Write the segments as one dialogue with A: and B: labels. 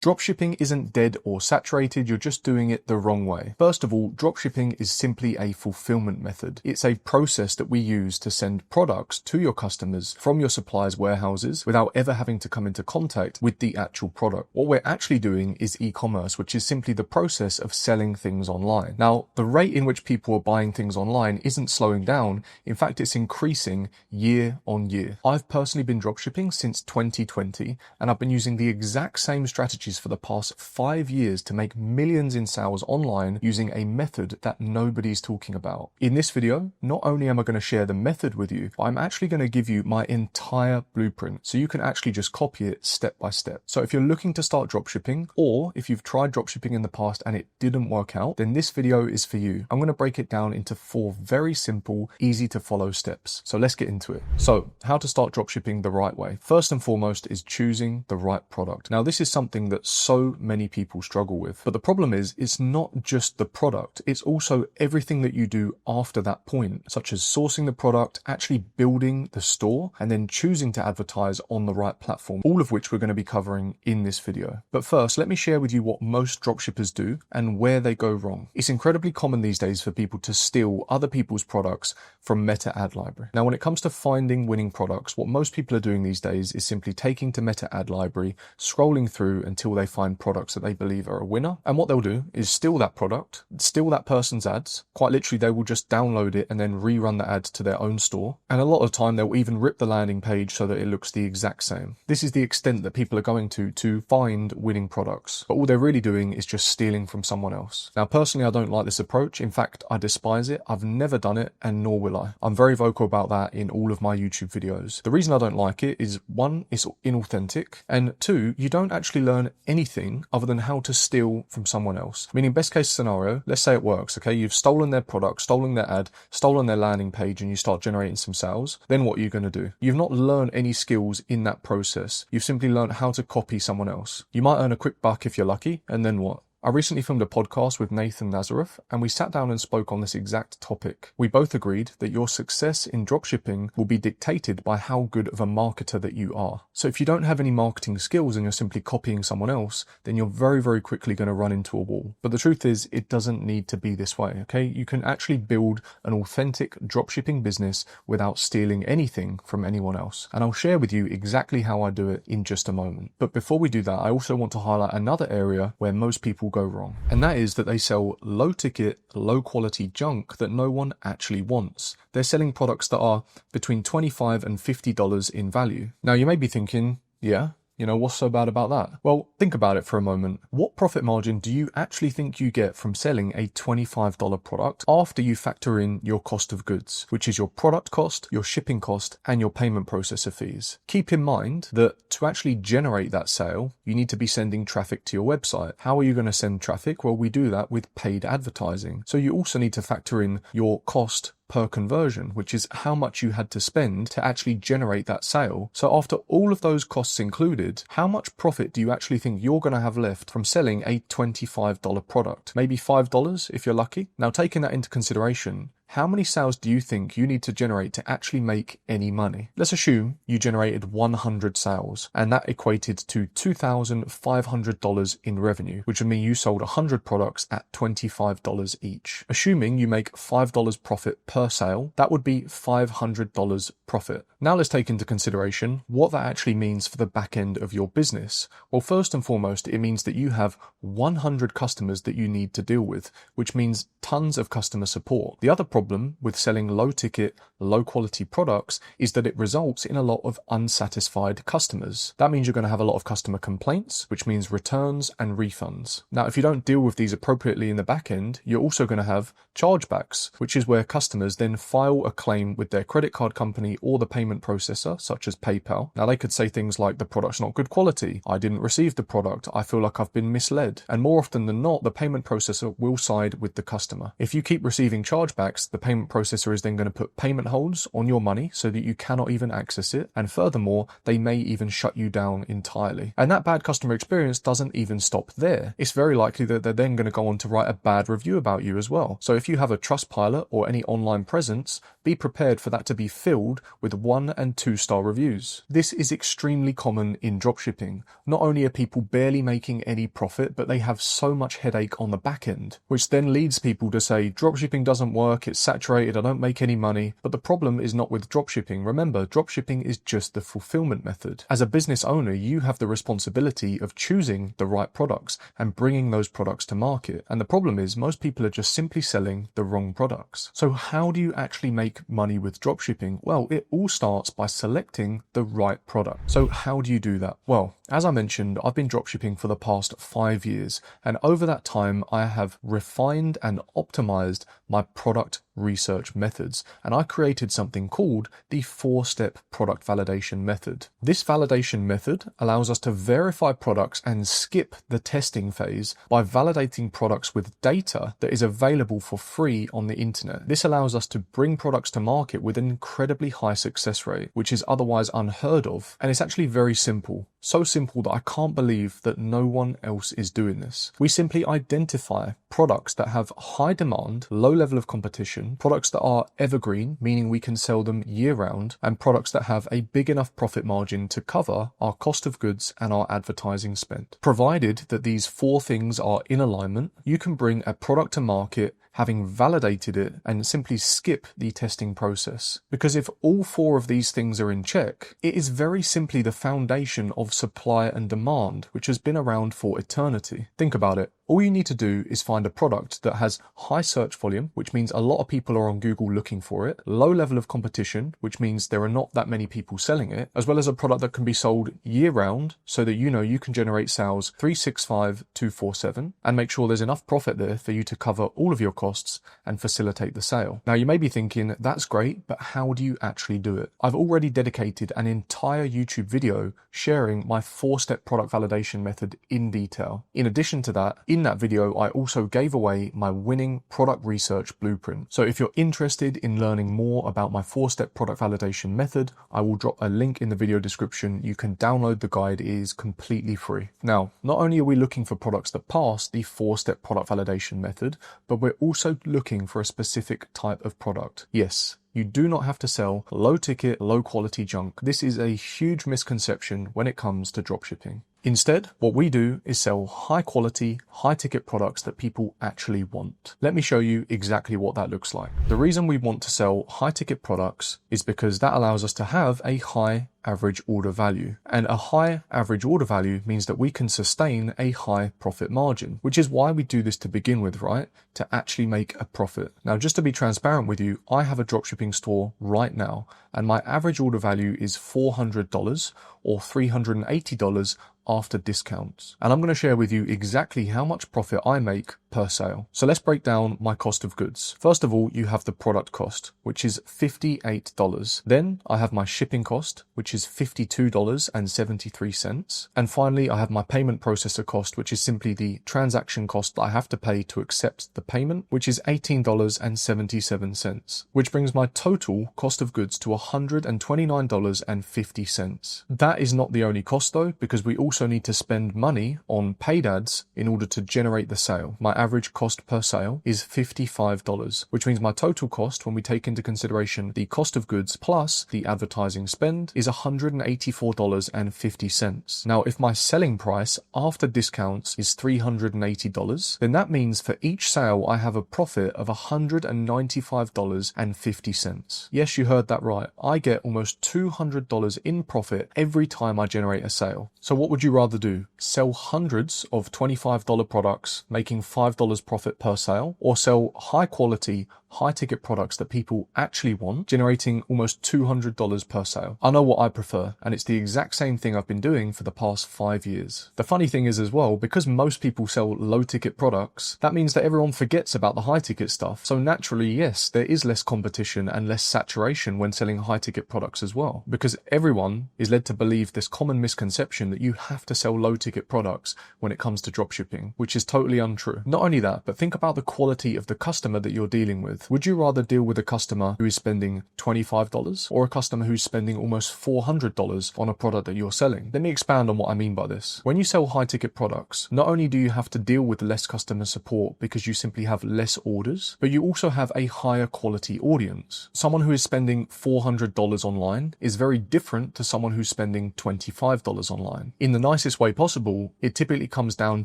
A: Dropshipping isn't dead or saturated, you're just doing it the wrong way. First of all, dropshipping is simply a fulfillment method. It's a process that we use to send products to your customers from your suppliers' warehouses without ever having to come into contact with the actual product. What we're actually doing is e-commerce, which is simply the process of selling things online. Now, the rate in which people are buying things online isn't slowing down. In fact, it's increasing year on year. I've personally been dropshipping since 2020, and I've been using the exact same strategy for the past 5 years to make millions in sales online using a method that nobody's talking about. In this video, not only am I going to share the method with you, but I'm actually going to give you my entire blueprint so you can actually just copy it step by step. So if you're looking to start dropshipping, or if you've tried dropshipping in the past and it didn't work out, then this video is for you. I'm going to break it down into 4 very simple, easy to follow steps. So let's get into it. So how to start dropshipping the right way. First and foremost is choosing the right product. Now this is something that so many people struggle with. But the problem is, it's not just the product, it's also everything that you do after that point, such as sourcing the product, actually building the store, and then choosing to advertise on the right platform, all of which we're going to be covering in this video. But first, let me share with you what most dropshippers do and where they go wrong. It's incredibly common these days for people to steal other people's products from Meta Ad Library. Now, when it comes to finding winning products, what most people are doing these days is simply taking to Meta Ad Library, scrolling through until they find products that they believe are a winner. And what they'll do is steal that product, steal that person's ads. Quite literally, they will just download it and then rerun the ad to their own store. And a lot of the time, they'll even rip the landing page so that it looks the exact same. This is the extent that people are going to find winning products. But all they're really doing is just stealing from someone else. Now, personally, I don't like this approach. In fact, I despise it. I've never done it, and nor will I. I'm very vocal about that in all of my YouTube videos. The reason I don't like it is, 1, it's inauthentic, and 2, you don't actually learn anything other than how to steal from someone else. Meaning, best case scenario, let's say it works, okay? You've stolen their product, stolen their ad, stolen their landing page, and you start generating some sales. Then what are you going to do? You've not learned any skills in that process. You've simply learned how to copy someone else. You might earn a quick buck if you're lucky, and then what? I recently filmed a podcast with Nathan Nazareth, and we sat down and spoke on this exact topic. We both agreed that your success in dropshipping will be dictated by how good of a marketer that you are. So if you don't have any marketing skills and you're simply copying someone else, then you're very, very quickly going to run into a wall. But the truth is, it doesn't need to be this way, okay? You can actually build an authentic dropshipping business without stealing anything from anyone else. And I'll share with you exactly how I do it in just a moment. But before we do that, I also want to highlight another area where most people go wrong, and that is that they sell low ticket, low quality junk that no one actually wants. They're selling products that are between $25 and $50 in value. Now you may be thinking, yeah, what's so bad about that? Well, think about it for a moment. What profit margin do you actually think you get from selling a $25 product after you factor in your cost of goods, which is your product cost, your shipping cost, and your payment processor fees? Keep in mind that to actually generate that sale, you need to be sending traffic to your website. How are you going to send traffic? Well, we do that with paid advertising. So you also need to factor in your cost per conversion, which is how much you had to spend to actually generate that sale. So after all of those costs included, how much profit do you actually think you're going to have left from selling a $25 product? Maybe $5 if you're lucky. Now, taking that into consideration, how many sales do you think you need to generate to actually make any money? Let's assume you generated 100 sales, and that equated to $2,500 in revenue, which would mean you sold 100 products at $25 each. Assuming you make $5 profit per sale, that would be $500 profit. Now let's take into consideration what that actually means for the back end of your business. Well, first and foremost, it means that you have 100 customers that you need to deal with, which means tons of customer support. The other problem with selling low ticket, low quality products is that it results in a lot of unsatisfied customers. That means you're going to have a lot of customer complaints, which means returns and refunds. Now, if you don't deal with these appropriately in the back end, you're also going to have chargebacks, which is where customers then file a claim with their credit card company or the payment processor, such as PayPal. Now, they could say things like, the product's not good quality, I didn't receive the product, I feel like I've been misled. And more often than not, the payment processor will side with the customer. If you keep receiving chargebacks, the payment processor is then going to put payment holds on your money so that you cannot even access it. And furthermore, they may even shut you down entirely. And that bad customer experience doesn't even stop there. It's very likely that they're then going to go on to write a bad review about you as well. So if you have a Trustpilot or any online presence, be prepared for that to be filled with 1 1 and 2 star reviews. This is extremely common in dropshipping. Not only are people barely making any profit, but they have so much headache on the back end, which then leads people to say, dropshipping doesn't work, it's saturated, I don't make any money. But the problem is not with dropshipping. Remember, dropshipping is just the fulfillment method. As a business owner, you have the responsibility of choosing the right products and bringing those products to market. And the problem is most people are just simply selling the wrong products. So how do you actually make money with dropshipping? Well, it all starts by selecting the right product. So how do you do that? Well, as I mentioned, I've been dropshipping for the past 5 years, and over that time I have refined and optimized my product research methods, and I created something called the 4-step product validation method. This validation method allows us to verify products and skip the testing phase by validating products with data that is available for free on the internet. This allows us to bring products to market with an incredibly high success rate, which is otherwise unheard of, and it's actually very simple. So simple that I can't believe that no one else is doing this. We simply identify products that have high demand, low level of competition, products that are evergreen, meaning we can sell them year round, and products that have a big enough profit margin to cover our cost of goods and our advertising spend. Provided that these 4 things are in alignment, you can bring a product to market having validated it and simply skip the testing process. Because if all 4 of these things are in check, it is very simply the foundation of supply and demand, which has been around for eternity. Think about it. All you need to do is find a product that has high search volume, which means a lot of people are on Google looking for it, low level of competition, which means there are not that many people selling it, as well as a product that can be sold year round so that you can generate sales 365, 247, and make sure there's enough profit there for you to cover all of your costs and facilitate the sale. Now you may be thinking, that's great, but how do you actually do it? I've already dedicated an entire YouTube video sharing my 4-step product validation method in detail. In addition to that, in that video, I also gave away my winning product research blueprint. So if you're interested in learning more about my 4-step product validation method, I will drop a link in the video description. You can download the guide. It is completely free. Now, not only are we looking for products that pass the 4-step product validation method, but we're also looking for a specific type of product. Yes, you do not have to sell low ticket, low quality junk. This is a huge misconception when it comes to dropshipping. Instead, what we do is sell high quality, high ticket products that people actually want. Let me show you exactly what that looks like. The reason we want to sell high ticket products is because that allows us to have a high average order value. And a high average order value means that we can sustain a high profit margin, which is why we do this to begin with, right? To actually make a profit. Now, just to be transparent with you, I have a dropshipping store right now, and my average order value is $400 or $380 after discounts. And I'm going to share with you exactly how much profit I make per sale. So let's break down my cost of goods. First of all, you have the product cost, which is $58. Then I have my shipping cost, which is $52.73. And finally, I have my payment processor cost, which is simply the transaction cost that I have to pay to accept the payment, which is $18.77, which brings my total cost of goods to $129.50. That is not the only cost though, because we also need to spend money on paid ads in order to generate the sale. My average cost per sale is $55, which means my total cost, when we take into consideration the cost of goods plus the advertising spend, is $184.50. Now, if my selling price after discounts is $380, then that means for each sale I have a profit of $195.50. Yes, you heard that right. I get almost $200 in profit every time I generate a sale. So what would you rather do? Sell hundreds of $25 products, making $5 profit per sale, or sell high quality, high ticket products that people actually want, generating almost $200 per sale? I know what I prefer, and it's the exact same thing I've been doing for the past 5 years. The funny thing is as well, because most people sell low ticket products, that means that everyone forgets about the high ticket stuff. So naturally, yes, there is less competition and less saturation when selling high ticket products as well, because everyone is led to believe this common misconception that you have to sell low ticket products when it comes to dropshipping, which is totally untrue. Not only that, but think about the quality of the customer that you're dealing with. Would you rather deal with a customer who is spending $25 or a customer who's spending almost $400 on a product that you're selling? Let me expand on what I mean by this. When you sell high ticket products, not only do you have to deal with less customer support because you simply have less orders, but you also have a higher quality audience. Someone who is spending $400 online is very different to someone who's spending $25 online. In the nicest way possible, it typically comes down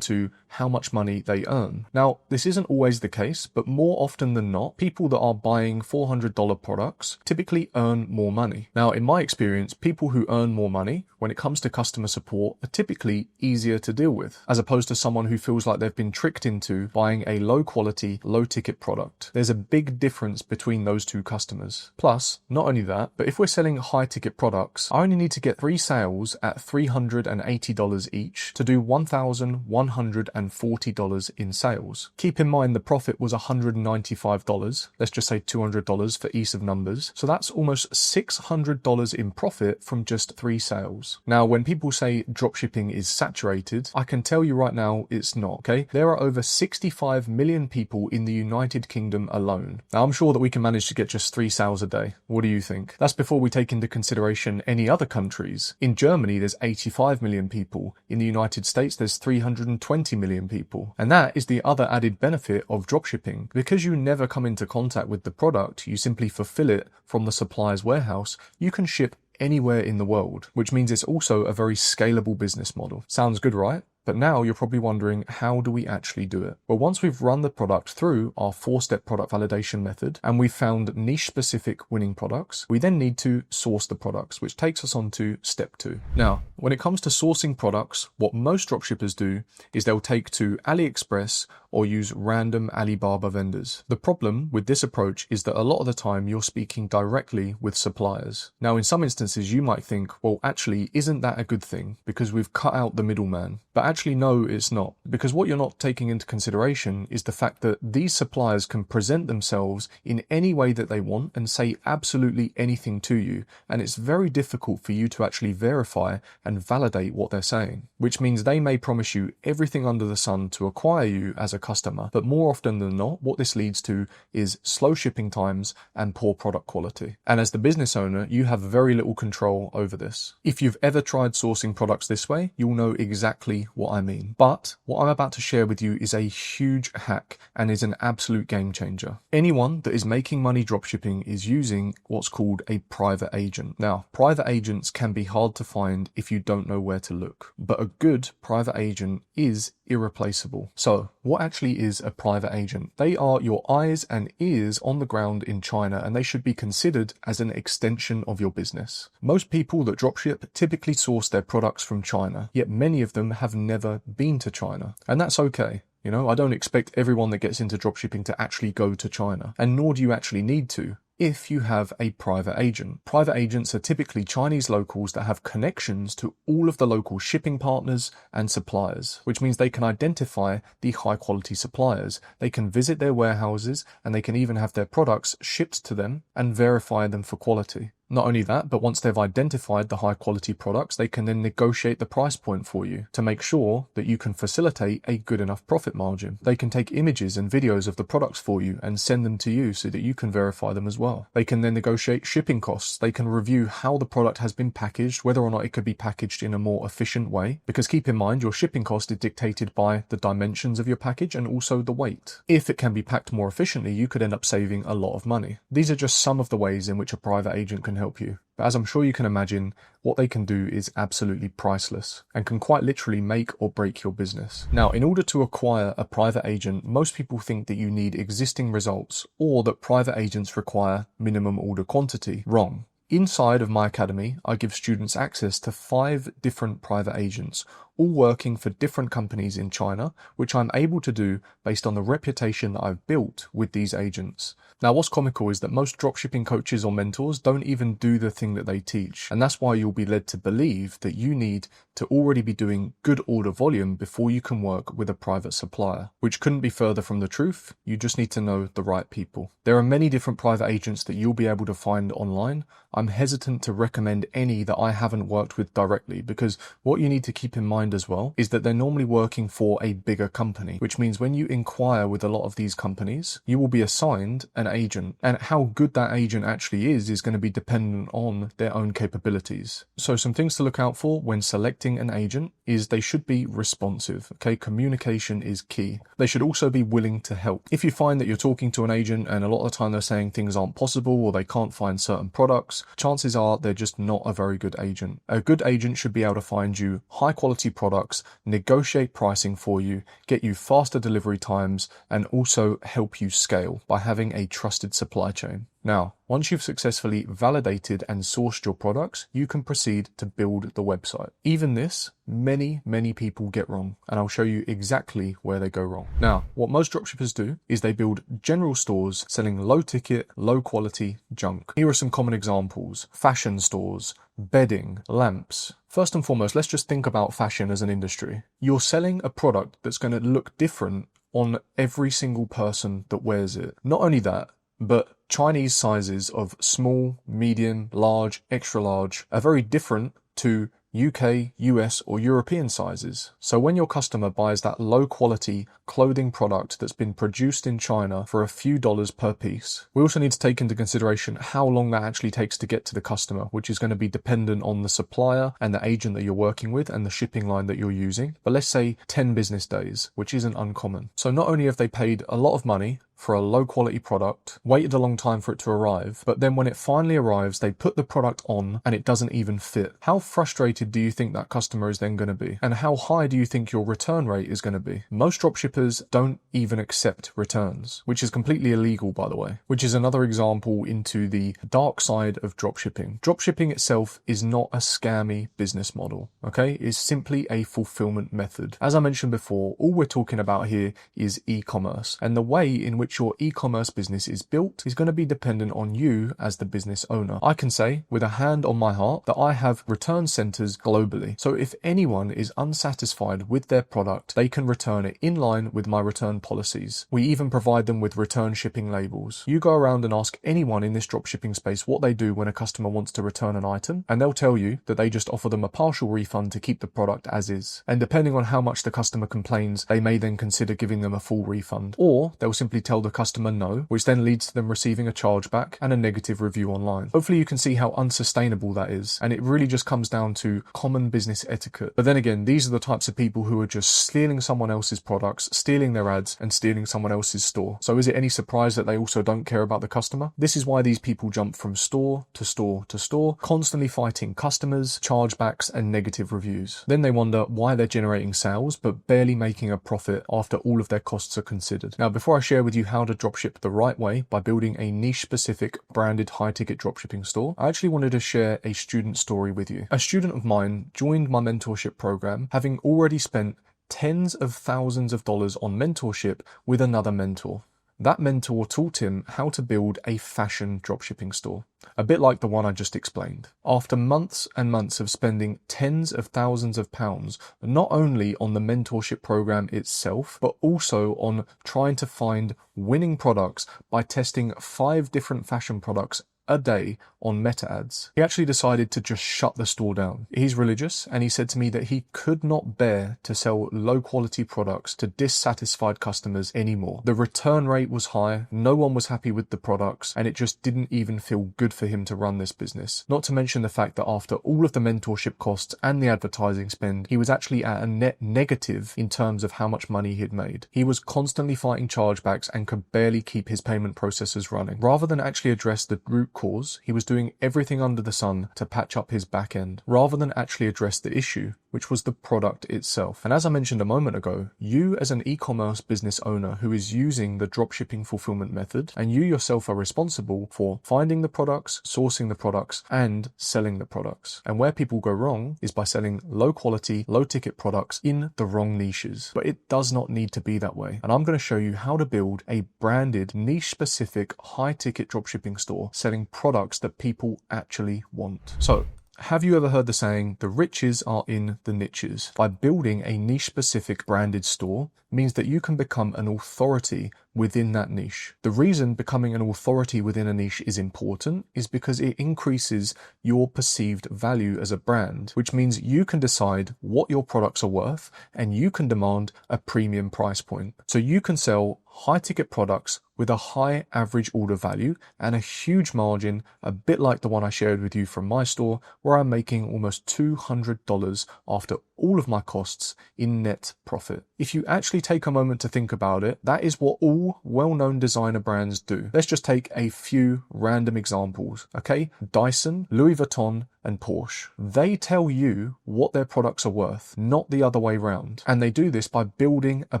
A: to how much money they earn. Now, this isn't always the case, but more often than not, people that are buying $400 products typically earn more money. Now, in my experience, people who earn more money when it comes to customer support are typically easier to deal with, as opposed to someone who feels like they've been tricked into buying a low quality, low ticket product. There's a big difference between those two customers. Plus, not only that, but if we're selling high ticket products, I only need to get 3 sales at $380 each to do $1,140 in sales. Keep in mind the profit was $195, let's just say $200 for ease of numbers. So that's almost $600 in profit from just 3 sales. Now, when people say dropshipping is saturated, I can tell you right now it's not, okay? There are over 65 million people in the United Kingdom alone. Now, I'm sure that we can manage to get just 3 sales a day. What do you think? That's before we take into consideration any other countries. In Germany, there's 85 million people. In the United States, there's 320 million people. And that is the other added benefit of dropshipping. Because you never come into contact with the product, you simply fulfill it from the supplier's warehouse, you can ship anywhere in the world, which means it's also a very scalable business model. Sounds good, right? But now you're probably wondering, how do we actually do it? Well, once we've run the product through our 4-step product validation method and we've found niche specific winning products, we then need to source the products, which takes us on to step 2. Now, when it comes to sourcing products, what most dropshippers do is they'll take to AliExpress or use random Alibaba vendors. The problem with this approach is that a lot of the time you're speaking directly with suppliers. Now, in some instances, you might think, well, actually, isn't that a good thing? Because we've cut out the middleman. But actually, no, it's not. Because what you're not taking into consideration is the fact that these suppliers can present themselves in any way that they want and say absolutely anything to you. And it's very difficult for you to actually verify and validate what they're saying, which means they may promise you everything under the sun to acquire you as a customer. But more often than not, what this leads to is slow shipping times and poor product quality. And as the business owner, you have very little control over this. If you've ever tried sourcing products this way, you'll know exactly what I mean. But what I'm about to share with you is a huge hack and is an absolute game changer. Anyone that is making money dropshipping is using what's called a private agent. Now, private agents can be hard to find if you don't know where to look, but a good private agent is irreplaceable. So what actually is a private agent? They are your eyes and ears on the ground in China, and they should be considered as an extension of your business. Most people that dropship typically source their products from China, yet many of them have never been to China, and that's okay. You know, I don't expect everyone that gets into dropshipping to actually go to China, and nor do you actually need to if you have a private agent. Private agents are typically Chinese locals that have connections to all of the local shipping partners and suppliers, which means they can identify the high quality suppliers. They can visit their warehouses and they can even have their products shipped to them and verify them for quality. Not only that, but once they've identified the high quality products, they can then negotiate the price point for you to make sure that you can facilitate a good enough profit margin. They can take images and videos of the products for you and send them to you so that you can verify them as well. They can then negotiate shipping costs. They can review how the product has been packaged, whether or not it could be packaged in a more efficient way. Because keep in mind, your shipping cost is dictated by the dimensions of your package and also the weight. If it can be packed more efficiently, you could end up saving a lot of money. These are just some of the ways in which a private agent can help you. But as I'm sure you can imagine, what they can do is absolutely priceless and can quite literally make or break your business. Now, in order to acquire a private agent, most people think that you need existing results or that private agents require minimum order quantity. Wrong. Inside of my academy, I give students access to 5 different private agents, all working for different companies in China, which I'm able to do based on the reputation that I've built with these agents. Now, what's comical is that most dropshipping coaches or mentors don't even do the thing that they teach. And that's why you'll be led to believe that you need to already be doing good order volume before you can work with a private supplier, which couldn't be further from the truth. You just need to know the right people. There are many different private agents that you'll be able to find online. I'm hesitant to recommend any that I haven't worked with directly, because what you need to keep in mind as well is that they're normally working for a bigger company, which means when you inquire with a lot of these companies, you will be assigned an agent, and how good that agent actually is going to be dependent on their own capabilities. So some things to look out for when selecting an agent is they should be responsive. Okay, communication is key. They should also be willing to help. If you find that you're talking to an agent and a lot of the time they're saying things aren't possible or they can't find certain products, chances are they're just not a very good agent. A good agent should be able to find you high quality products, negotiate pricing for you, get you faster delivery times, and also help you scale by having a trusted supply chain. Now, once you've successfully validated and sourced your products, you can proceed to build the website. Even this, many people get wrong, and I'll show you exactly where they go wrong. Now, what most dropshippers do is they build general stores selling low ticket, low quality junk. Here are some common examples: fashion stores, bedding, lamps. First and foremost, let's just think about fashion as an industry. You're selling a product that's going to look different on every single person that wears it. Not only that, but Chinese sizes of small, medium, large, extra large are very different to UK, US or European sizes. So when your customer buys that low quality clothing product that's been produced in China for a few dollars per piece, we also need to take into consideration how long that actually takes to get to the customer, which is going to be dependent on the supplier and the agent that you're working with and the shipping line that you're using. But let's say 10 business days, which isn't uncommon. So not only have they paid a lot of money for a low quality product, waited a long time for it to arrive, but then when it finally arrives, they put the product on and it doesn't even fit. How frustrated do you think that customer is then going to be? And how high do you think your return rate is going to be? Most dropshippers don't even accept returns, which is completely illegal, by the way, which is another example into the dark side of dropshipping. Dropshipping itself is not a scammy business model, okay? It's simply a fulfillment method. As I mentioned before, all we're talking about here is e-commerce, and the way in which your e-commerce business is built is going to be dependent on you as the business owner. I can say with a hand on my heart that I have return centers globally. So if anyone is unsatisfied with their product, they can return it in line with my return policies. We even provide them with return shipping labels. You go around and ask anyone in this dropshipping space what they do when a customer wants to return an item, and they'll tell you that they just offer them a partial refund to keep the product as is. And depending on how much the customer complains, they may then consider giving them a full refund, or they'll simply tell the customer no, which then leads to them receiving a chargeback and a negative review online. Hopefully you can see how unsustainable that is, and it really just comes down to common business etiquette. But then again, these are the types of people who are just stealing someone else's products, stealing their ads, and stealing someone else's store. So is it any surprise that they also don't care about the customer? This is why these people jump from store to store to store, constantly fighting customers, chargebacks, and negative reviews. Then they wonder why they're generating sales but barely making a profit after all of their costs are considered. Now, before I share with you how to dropship the right way by building a niche specific branded high ticket dropshipping store, I actually wanted to share a student story with you. A student of mine joined my mentorship program having already spent tens of thousands of dollars on mentorship with another mentor. That mentor taught him how to build a fashion dropshipping store, a bit like the one I just explained. After months and months of spending tens of thousands of pounds, not only on the mentorship program itself, but also on trying to find winning products by testing 5 different fashion products a day on meta ads, he actually decided to just shut the store down. He's religious, and he said to me that he could not bear to sell low quality products to dissatisfied customers anymore. The return rate was high, no one was happy with the products, and it just didn't even feel good for him to run this business. Not to mention the fact that after all of the mentorship costs and the advertising spend, he was actually at a net negative in terms of how much money he'd made. He was constantly fighting chargebacks and could barely keep his payment processors running. Rather than actually address the root cause. He was doing everything under the sun to patch up his back end, rather than actually address the issue, which was the product itself. And as I mentioned a moment ago, you as an e-commerce business owner who is using the dropshipping fulfillment method, and you yourself are responsible for finding the products, sourcing the products, and selling the products. And where people go wrong is by selling low quality, low ticket products in the wrong niches. But it does not need to be that way. And I'm going to show you how to build a branded, niche specific, high ticket dropshipping store selling products that people actually want. So, have you ever heard the saying, the riches are in the niches? By building a niche specific branded store means that you can become an authority within that niche. The reason becoming an authority within a niche is important is because it increases your perceived value as a brand, which means you can decide what your products are worth and you can demand a premium price point. So you can sell high ticket products with a high average order value and a huge margin, a bit like the one I shared with you from my store, where I'm making almost $200 after all of my costs in net profit. If you actually take a moment to think about it, that is what all well-known designer brands do. Let's just take a few random examples, okay? Dyson, Louis Vuitton, and Porsche. They tell you what their products are worth, not the other way around. And they do this by building a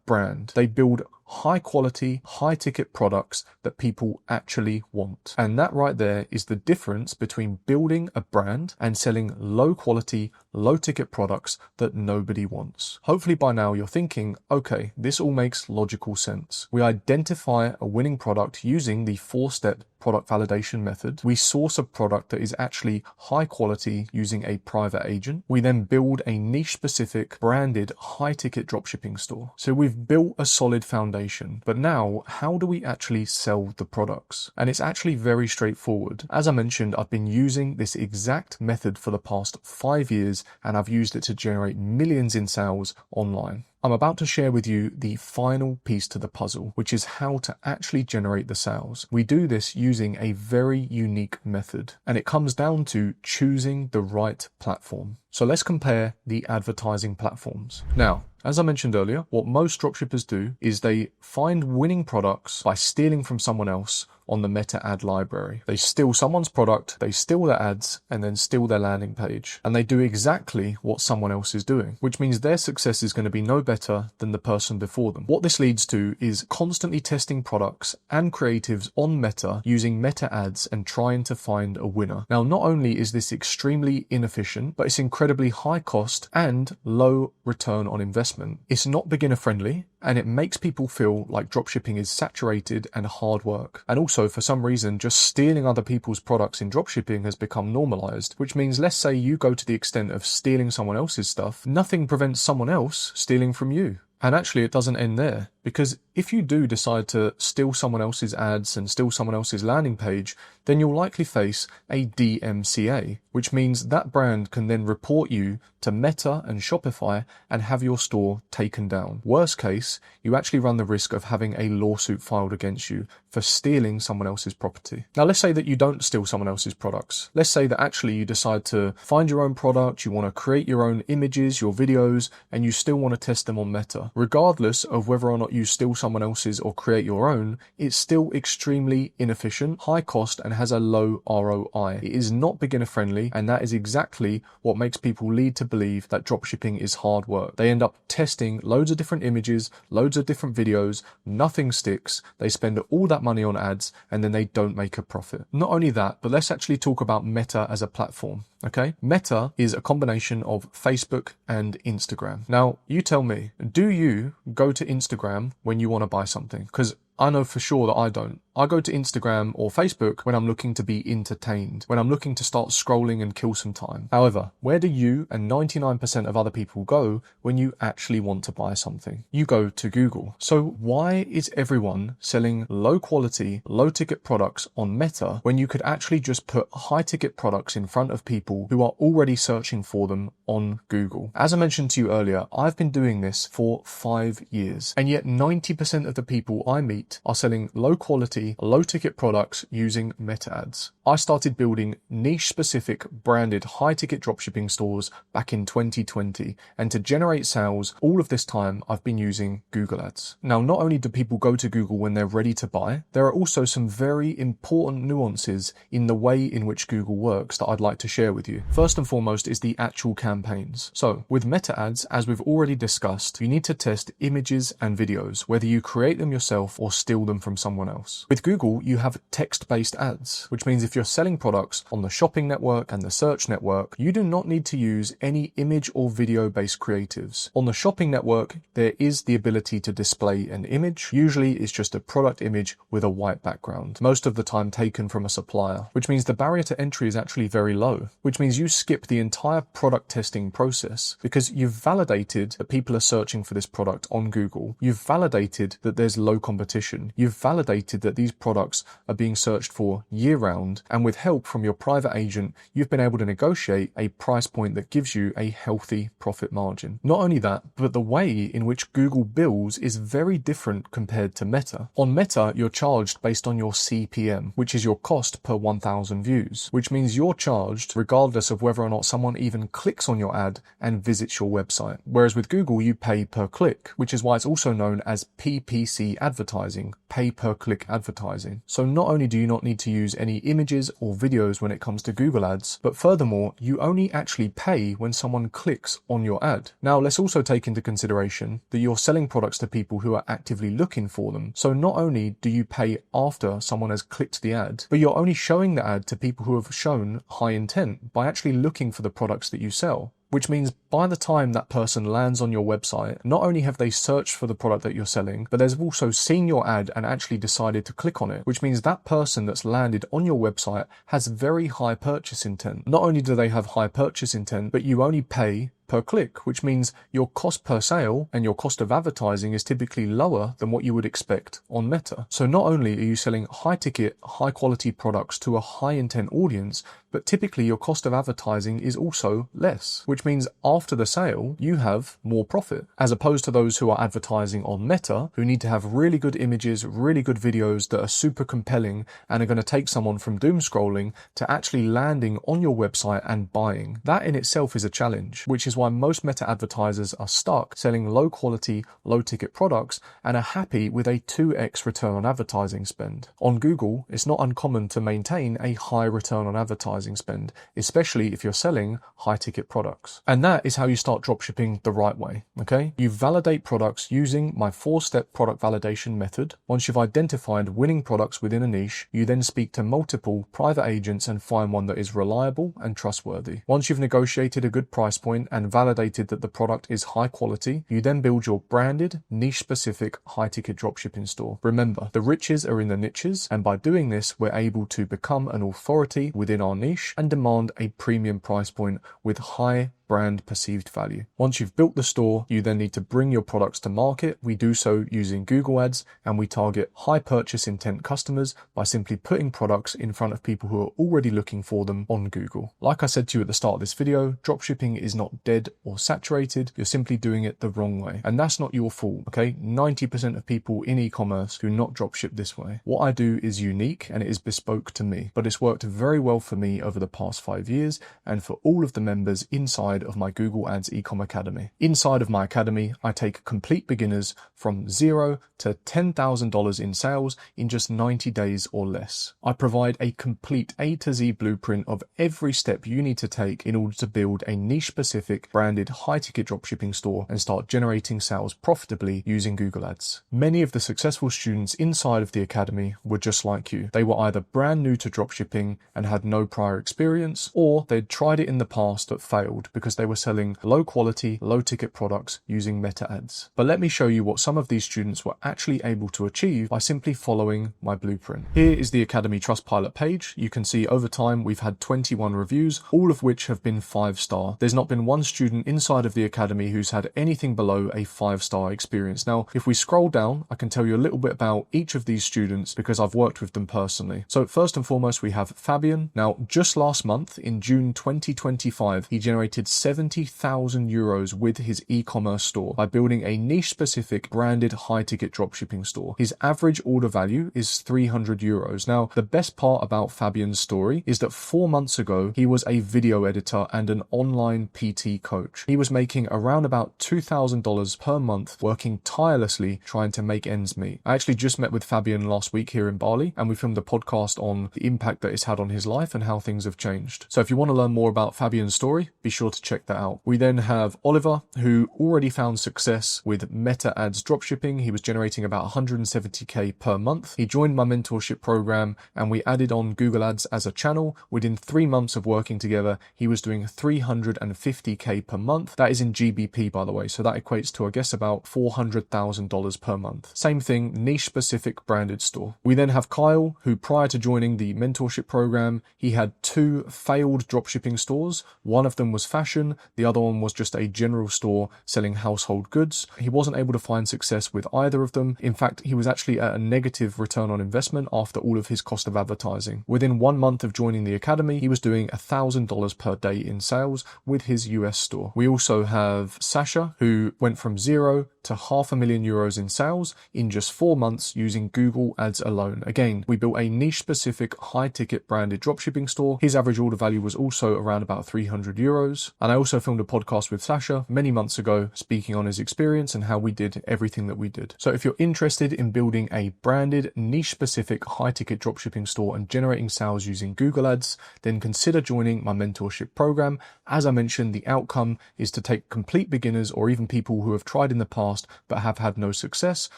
A: brand. They build high quality, high ticket products that people actually want. And that right there is the difference between building a brand and selling low quality, low ticket products that nobody wants. Hopefully by now you're thinking, okay, this all makes logical sense. We identify a winning product using the 4-step product validation method. We source a product that is actually high quality using a private agent. We then build a niche specific branded high ticket dropshipping store. So we've built a solid foundation, but now how do we actually sell the products? And it's actually very straightforward. As I mentioned, I've been using this exact method for the past 5 years and I've used it to generate millions in sales online. I'm about to share with you the final piece to the puzzle, which is how to actually generate the sales. We do this using a very unique method, and it comes down to choosing the right platform. So let's compare the advertising platforms. Now, as I mentioned earlier, what most dropshippers do is they find winning products by stealing from someone else on the meta ad library. They steal someone's product, they steal their ads, and then steal their landing page. And they do exactly what someone else is doing, which means their success is going to be no better than the person before them. What this leads to is constantly testing products and creatives on meta using meta ads and trying to find a winner. Now, not only is this extremely inefficient, but it's incredibly high cost and low return on investment. It's not beginner friendly, and it makes people feel like dropshipping is saturated and hard work. And also, for some reason, just stealing other people's products in dropshipping has become normalized, which means let's say you go to the extent of stealing someone else's stuff, nothing prevents someone else stealing from you. And actually, it doesn't end there, because if you do decide to steal someone else's ads and steal someone else's landing page, then you'll likely face a DMCA, which means that brand can then report you to Meta and Shopify and have your store taken down. Worst case, you actually run the risk of having a lawsuit filed against you for stealing someone else's property. Now, let's say that you don't steal someone else's products. Let's say that actually you decide to find your own product, you want to create your own images, your videos, and you still want to test them on Meta. Regardless of whether or not you steal someone else's or create your own, it's still extremely inefficient, high cost, and has a low ROI. It is not beginner friendly, and that is exactly what makes people lead to believe that dropshipping is hard work. They end up testing loads of different images, loads of different videos, nothing sticks, they spend all that money on ads, and then they don't make a profit. Not only that, but let's actually talk about Meta as a platform. Okay, Meta is a combination of Facebook and Instagram. Now, you tell me, do you go to Instagram when you want to buy something? Because I know for sure that I don't. I go to Instagram or Facebook when I'm looking to be entertained, when I'm looking to start scrolling and kill some time. However, where do you and 99% of other people go when you actually want to buy something? You go to Google. So why is everyone selling low quality, low ticket products on Meta when you could actually just put high ticket products in front of people who are already searching for them on Google? As I mentioned to you earlier, I've been doing this for 5 years, and yet 90% of the people I meet elite are selling low quality, low ticket products using meta ads. I started building niche specific branded high ticket dropshipping stores back in 2020, and to generate sales all of this time I've been using Google ads. Now, not only do people go to Google when they're ready to buy, there are also some very important nuances in the way in which Google works that I'd like to share with you. First and foremost is the actual campaigns. So with meta ads, as we've already discussed, you need to test images and videos, whether you create them yourself or steal them from someone else. With Google, you have text-based ads, which means if you're selling products on the shopping network and the search network, you do not need to use any image or video-based creatives. On the shopping network, there is the ability to display an image. Usually it's just a product image with a white background, most of the time taken from a supplier, which means the barrier to entry is actually very low, which means you skip the entire product testing process because you've validated that people are searching for this product on Google. You've validated that there's low competition. You've validated that these products are being searched for year round, and with help from your private agent, you've been able to negotiate a price point that gives you a healthy profit margin. Not only that, but the way in which Google bills is very different compared to Meta. On Meta, you're charged based on your CPM, which is your cost per 1,000 views, which means you're charged regardless of whether or not someone even clicks on your ad and visits your website. Whereas with Google, you pay per click, which is why it's also known as PPC advertising, pay per click advertising. So not only do you not need to use any images or videos when it comes to Google ads, but furthermore, you only actually pay when someone clicks on your ad. Now, let's also take into consideration that you're selling products to people who are actively looking for them. So not only do you pay after someone has clicked the ad, but you're only showing the ad to people who have shown high intent by actually looking for the products that you sell. Which means by the time that person lands on your website, not only have they searched for the product that you're selling, but they've also seen your ad and actually decided to click on it, which means that person that's landed on your website has very high purchase intent. Not only do they have high purchase intent, but you only pay per click, which means your cost per sale and your cost of advertising is typically lower than what you would expect on Meta. So not only are you selling high ticket, high quality products to a high intent audience, but typically your cost of advertising is also less, which means after the sale, you have more profit, as opposed to those who are advertising on Meta, who need to have really good images, really good videos that are super compelling and are going to take someone from doom scrolling to actually landing on your website and buying. That in itself is a challenge, which is why most Meta advertisers are stuck selling low quality, low ticket products and are happy with a 2x return on advertising spend. On Google, it's not uncommon to maintain a high return on advertising spend, especially if you're selling high ticket products. And that is how you start dropshipping the right way, okay? You validate products using my 4-step product validation method. Once you've identified winning products within a niche, you then speak to multiple private agents and find one that is reliable and trustworthy. Once you've negotiated a good price point and validated that the product is high quality, you then build your branded, niche specific high ticket dropshipping store. Remember, the riches are in the niches, and by doing this, we're able to become an authority within our niche and demand a premium price point with high brand perceived value. Once you've built the store, you then need to bring your products to market. We do so using Google ads, and we target high purchase intent customers by simply putting products in front of people who are already looking for them on Google. Like I said to you at the start of this video, dropshipping is not dead or saturated. You're simply doing it the wrong way. And that's not your fault, okay? 90% of people in e-commerce do not dropship this way. What I do is unique and it is bespoke to me, but it's worked very well for me over the past 5 years and for all of the members inside of my Google Ads Ecom Academy. Inside of my academy, I take complete beginners from $0 to $10,000 in sales in just 90 days or less. I provide a complete A to Z blueprint of every step you need to take in order to build a niche specific branded high ticket dropshipping store and start generating sales profitably using Google Ads. Many of the successful students inside of the academy were just like you. They were either brand new to dropshipping and had no prior experience, or they'd tried it in the past but failed because they were selling low quality, low ticket products using meta ads. But let me show you what some of these students were actually able to achieve by simply following my blueprint. Here is the Academy Trustpilot page. You can see over time we've had 21 reviews, all of which have been 5-star. There's not been one student inside of the Academy who's had anything below a 5-star experience. Now, if we scroll down, I can tell you a little bit about each of these students because I've worked with them personally. So first and foremost, we have Fabian. Now, just last month in June 2025, he generated €70,000 with his e-commerce store by building a niche-specific branded high-ticket dropshipping store. His average order value is €300. Now, the best part about Fabian's story is that 4 months ago, he was a video editor and an online PT coach. He was making around about $2,000 per month, working tirelessly trying to make ends meet. I actually just met with Fabian last week here in Bali, and we filmed a podcast on the impact that it's had on his life and how things have changed. So if you want to learn more about Fabian's story, be sure to check that out. We then have Oliver, who already found success with Meta Ads dropshipping. He was generating about 170k per month. He joined my mentorship program and we added on Google Ads as a channel. Within 3 months of working together, he was doing 350k per month. That is in GBP, by the way. So that equates to, I guess, about $400,000 per month. Same thing, niche specific branded store. We then have Kyle, who prior to joining the mentorship program, he had 2 failed dropshipping stores. One of them was fashion. The other one was just a general store selling household goods. He wasn't able to find success with either of them. In fact, he was actually at a negative return on investment after all of his cost of advertising. Within 1 month of joining the academy, he was doing $1,000 per day in sales with his US store. We also have Sasha, who went from 0 to €500,000 in sales in just 4 months using Google Ads alone. Again, we built a niche specific high ticket branded dropshipping store. His average order value was also around about €300. And I also filmed a podcast with Sasha many months ago speaking on his experience and how we did everything that we did. So if you're interested in building a branded niche specific high ticket dropshipping store and generating sales using Google Ads, then consider joining my mentorship program. As I mentioned, the outcome is to take complete beginners or even people who have tried in the past but have had no success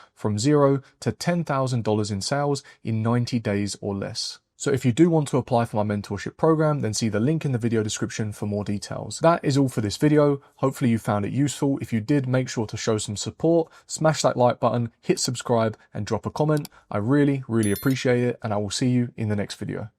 A: from 0 to $10,000 in sales in 90 days or less. So if you do want to apply for my mentorship program, then see the link in the video description for more details. That is all for this video. Hopefully you found it useful. If you did, make sure to show some support, smash that like button, hit subscribe and drop a comment. I really, really appreciate it, and I will see you in the next video.